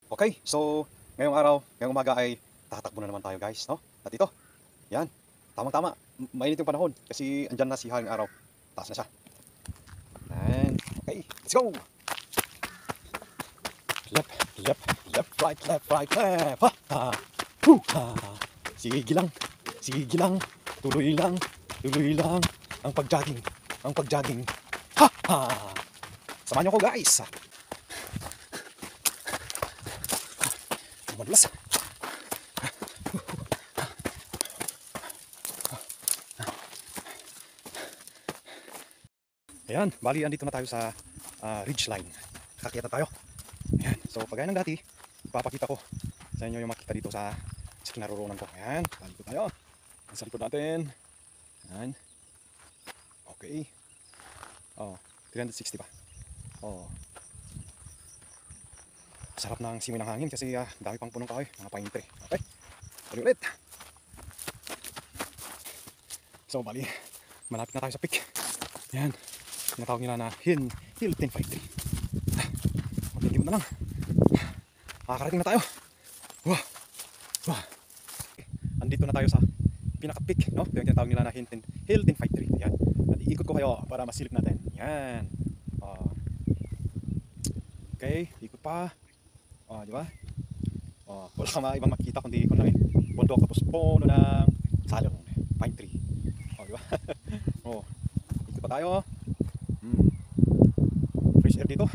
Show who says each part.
Speaker 1: Okay, so ngayong araw, ngayong umaga ay tatakbo na naman tayo guys, no? At ito, yan, tamang-tama, mainit yung panahon kasi andyan na si Haring Araw, taas na siya. And, okay, let's go! Left, left, left, right, left, right, left, ha, ha, hu, ha, sige lang, tuloy lang, ang pag-jogging, ha, ha, samahan niyo ko guys, madulas. Ayan, bali andito na tayo sa ridge line. Kakita tayo. Ayan, so pagaya ng dati, papakita ko sa inyo yung makita dito sa kinaroroonan ko. Ayan, balik tayo. Sa likod natin. Ayan. Okay. Oh, 360 pa. Oh. Sarap ng simoy ng hangin kasi dami pang punong kahoy, mga pine tree. Okay, ulit. So bali, malapit na tayo sa peak. Yan, tinatawag nila na Hill 1053. Magiging na lang. Makakarating na tayo. Wow. Wow. Andito na tayo sa pinaka-peak, no? Ito yung tinatawag nila na Hill 1053. Yan. At iikot ko kayo para masilip natin. Yan. Okay, ikot pa. Di ba? Wala kang ibang makikita kundi kun lang bundok tapos puno ng salong, pine tree. Di ba? Ikot pa tayo. Fresh air dito.